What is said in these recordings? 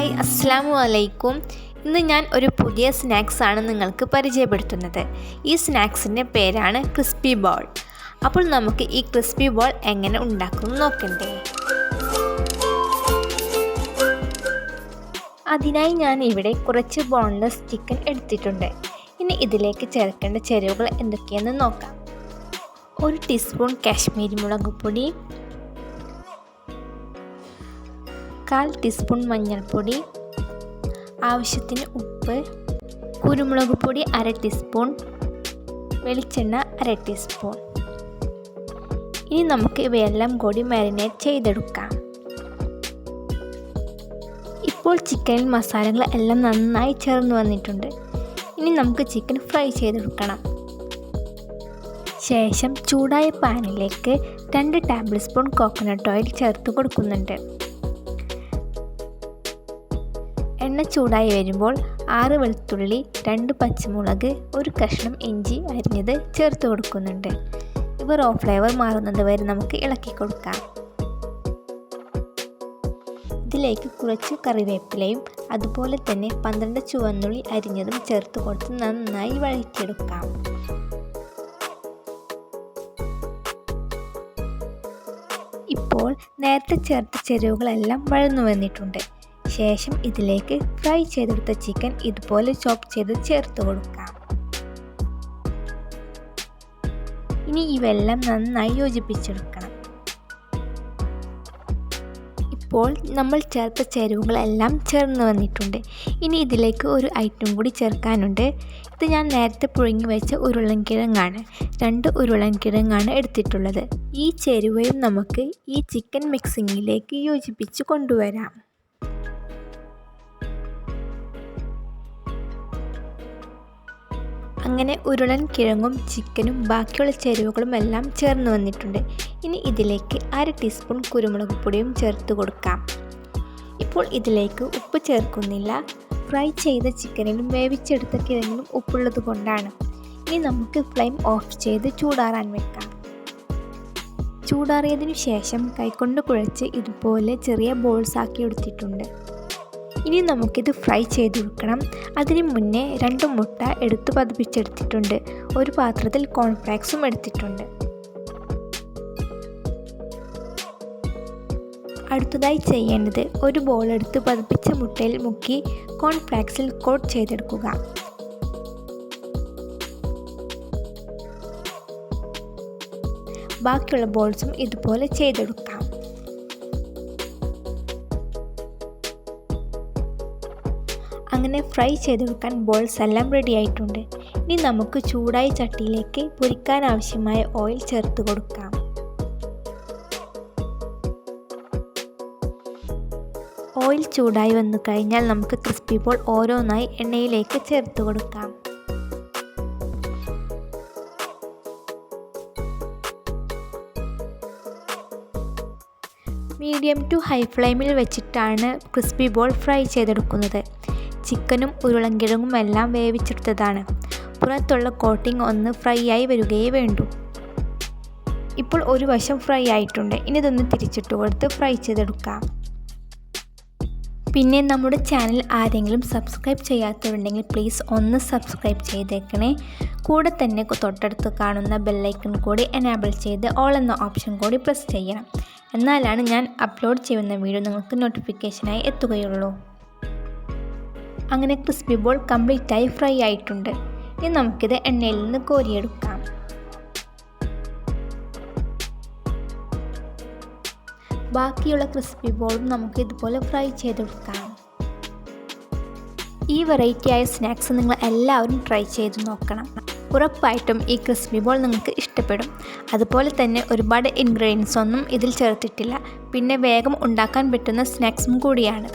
Hi അസ്സലാമു അലൈക്കും. ഇന്ന് ഞാൻ ഒരു പുതിയ സ്നാക്സാണ് നിങ്ങൾക്ക് പരിചയപ്പെടുത്തുന്നത്. ഈ സ്നാക്സിൻ്റെ പേരാണ് ക്രിസ്പി ബോൾ. അപ്പോൾ നമുക്ക് ഈ ക്രിസ്പി ബോൾ എങ്ങനെ ഉണ്ടാക്കുമെന്ന് നോക്കണ്ടേ. അതിനായി ഞാൻ ഇവിടെ കുറച്ച് ബോൺലെസ് ചിക്കൻ എടുത്തിട്ടുണ്ട്. ഇനി ഇതിലേക്ക് ചേർക്കേണ്ട ചേരുവകൾ എന്തൊക്കെയെന്ന് നോക്കാം. 1 ടീസ്പൂൺ കാശ്മീരി മുളക് പൊടി, 1/4 ടീസ്പൂൺ മഞ്ഞൾപ്പൊടി, ആവശ്യത്തിന് ഉപ്പ്, കുരുമുളക് പൊടി 1/2 ടീസ്പൂൺ, വെളിച്ചെണ്ണ 1/2 ടീസ്പൂൺ. ഇനി നമുക്ക് ഇവയെല്ലാം കൂടി മാരിനേറ്റ് ചെയ്തെടുക്കാം. ഇപ്പോൾ ചിക്കനിൽ മസാലകൾ എല്ലാം നന്നായി ചേർന്ന് വന്നിട്ടുണ്ട്. ഇനി നമുക്ക് ചിക്കൻ ഫ്രൈ ചെയ്തെടുക്കണം. ശേഷം ചൂടായ പാനിലേക്ക് 2 ടേബിൾ സ്പൂൺ കോക്കനട്ട് ഓയിൽ ചേർത്ത് കൊടുക്കുന്നുണ്ട്. എണ്ണ ചൂടായി വരുമ്പോൾ 6 വെളുത്തുള്ളി, 2 പച്ചമുളക്, 1 കഷ്ണം ഇഞ്ചി അരിഞ്ഞത് ചേർത്ത് കൊടുക്കുന്നുണ്ട്. ഇവ റോ ഫ്ലേവർ മാറുന്നത് വരെ നമുക്ക് ഇളക്കി കൊടുക്കാം. ഇതിലേക്ക് കുറച്ച് കറിവേപ്പിലയും അതുപോലെ തന്നെ 12 ചുവന്നുള്ളി അരിഞ്ഞതും ചേർത്ത് കൊടുത്ത് നന്നായി വഴറ്റിയെടുക്കാം. ഇപ്പോൾ നേരത്തെ ചേർത്ത ചേരുവകളെല്ലാം വഴന്നു വന്നിട്ടുണ്ട്. ശേഷം ഇതിലേക്ക് ഫ്രൈ ചെയ്തെടുത്ത ചിക്കൻ ഇതുപോലെ ചോപ്പ് ചെയ്ത് ചേർത്ത് കൊടുക്കാം. ഇനി ഇവയെല്ലാം നന്നായി യോജിപ്പിച്ചെടുക്കണം. ഇപ്പോൾ നമ്മൾ ചേർത്ത ചേരുവകളെല്ലാം ചേർന്ന് വന്നിട്ടുണ്ട്. ഇനി ഇതിലേക്ക് ഒരു ഐറ്റം കൂടി ചേർക്കാനുണ്ട്. ഇത് ഞാൻ നേരത്തെ പുഴുങ്ങി വെച്ച ഉരുളൻകിഴങ്ങാണ്. 2 ഉരുളൻകിഴങ്ങാണ് എടുത്തിട്ടുള്ളത്. ഈ ചേരുവയും നമുക്ക് ഈ ചിക്കൻ മിക്സിങ്ങിലേക്ക് യോജിപ്പിച്ച് കൊണ്ടുവരാം. അങ്ങനെ ഉരുളൻകിഴങ്ങും ചിക്കനും ബാക്കിയുള്ള ചേരുവകളും എല്ലാം ചേർന്ന് വന്നിട്ടുണ്ട്. ഇനി ഇതിലേക്ക് 1/2 ടീസ്പൂൺ കുരുമുളക് പൊടിയും ചേർത്ത് കൊടുക്കാം. ഇപ്പോൾ ഇതിലേക്ക് ഉപ്പ് ചേർക്കുന്നില്ല. ഫ്രൈ ചെയ്ത ചിക്കനിലും വേവിച്ചെടുത്ത കിഴങ്ങിലും ഉപ്പുള്ളത് കൊണ്ടാണ്. ഇനി നമുക്ക് ഫ്ലെയിം ഓഫ് ചെയ്ത് ചൂടാറാൻ വെക്കാം. ചൂടാറിയതിനു ശേഷം കൈകൊണ്ട് കുഴച്ച് ഇതുപോലെ ചെറിയ ബോൾസ് ആക്കി എടുത്തിട്ടുണ്ട്. ഇനി നമുക്കിത് ഫ്രൈ ചെയ്തെടുക്കണം. അതിന് മുന്നേ 2 മുട്ട എടുത്ത് പതിപ്പിച്ചെടുത്തിട്ടുണ്ട്. ഒരു പാത്രത്തിൽ കോൺഫ്ലേക്സും എടുത്തിട്ടുണ്ട്. അടുത്തതായി ചെയ്യേണ്ടത് ഒരു ബോൾ എടുത്ത് പതിപ്പിച്ച മുട്ടയിൽ മുക്കി കോൺഫ്ലേക്സിൽ കോട്ട് ചെയ്തെടുക്കുക. ബാക്കിയുള്ള ബോൾസും ഇതുപോലെ ചെയ്തെടുക്കാം. അങ്ങനെ ഫ്രൈ ചെയ്തെടുക്കാൻ ബോൾസ് എല്ലാം റെഡി ആയിട്ടുണ്ട്. ഇനി നമുക്ക് ചൂടായ ചട്ടിയിലേക്ക് പൊരിക്കാൻ ആവശ്യമായ ഓയിൽ ചേർത്ത് കൊടുക്കാം. ഓയിൽ ചൂടായി വന്നു കഴിഞ്ഞാൽ നമുക്ക് ക്രിസ്പി ബോൾ ഓരോന്നായി എണ്ണയിലേക്ക് ചേർത്ത് കൊടുക്കാം. മീഡിയം ടു ഹൈ ഫ്ലെയിമിൽ വെച്ചിട്ടാണ് ക്രിസ്പി ബോൾ ഫ്രൈ ചെയ്തെടുക്കുന്നത്. ചിക്കനും ഉരുളൻകിഴങ്ങും എല്ലാം വേവിച്ചെടുത്തതാണ്. പുറത്തുള്ള കോട്ടിംഗ് ഒന്ന് ഫ്രൈ ആയി വരികയേ വേണ്ടൂ. ഇപ്പോൾ ഒരു വശം ഫ്രൈ ആയിട്ടുണ്ട്. ഇനി ഇതൊന്ന് തിരിച്ചിട്ട് കൊടുത്ത് ഫ്രൈ ചെയ്തെടുക്കാം. പിന്നെ നമ്മുടെ ചാനൽ ആരെങ്കിലും സബ്സ്ക്രൈബ് ചെയ്യാത്തവരുണ്ടെങ്കിൽ പ്ലീസ് ഒന്ന് സബ്സ്ക്രൈബ് ചെയ്തേക്കണേ. കൂടെ തന്നെ തൊട്ടടുത്ത് കാണുന്ന ബെല്ലൈക്കൺ കൂടി എനേബിൾ ചെയ്ത് ഓൾ എന്ന ഓപ്ഷൻ കൂടി പ്രസ് ചെയ്യണം. എന്നാലാണ് ഞാൻ അപ്ലോഡ് ചെയ്യുന്ന വീഡിയോ നിങ്ങൾക്ക് നോട്ടിഫിക്കേഷനായി എത്തുകയുള്ളൂ. അങ്ങനെ ക്രിസ്പി ബോൾ കംപ്ലീറ്റായി ഫ്രൈ ആയിട്ടുണ്ട്. ഇനി നമുക്കിത് എണ്ണയിൽ നിന്ന് കോരിയെടുക്കാം. ബാക്കിയുള്ള ക്രിസ്പി ബോളും നമുക്ക് ഇതുപോലെ ഫ്രൈ ചെയ്തെടുക്കാം. ഈ വെറൈറ്റിയായ സ്നാക്സ് നിങ്ങൾ എല്ലാവരും ട്രൈ ചെയ്ത് നോക്കണം. ഉറപ്പായിട്ടും ഈ ക്രിസ്പി ബോൾ നിങ്ങൾക്ക് ഇഷ്ടപ്പെടും. അതുപോലെ തന്നെ ഒരുപാട് ഇൻഗ്രീഡിയൻസ് ഒന്നും ഇതിൽ ചേർത്തിട്ടില്ല. പിന്നെ വേഗം ഉണ്ടാക്കാൻ പറ്റുന്ന സ്നാക്സും കൂടിയാണ്.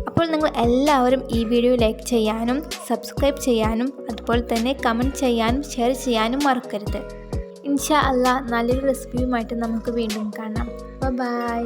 അപ്പോൾ നിങ്ങൾ എല്ലാവരും ഈ വീഡിയോ ലൈക്ക് ചെയ്യാനും സബ്സ്ക്രൈബ് ചെയ്യാനും അതുപോലെ തന്നെ കമൻറ്റ് ചെയ്യാനും ഷെയർ ചെയ്യാനും മറക്കരുത്. ഇൻഷാ അല്ലാഹ് നല്ലൊരു റെസിപ്പിയുമായിട്ട് നമുക്ക് വീണ്ടും കാണാം. ബൈ.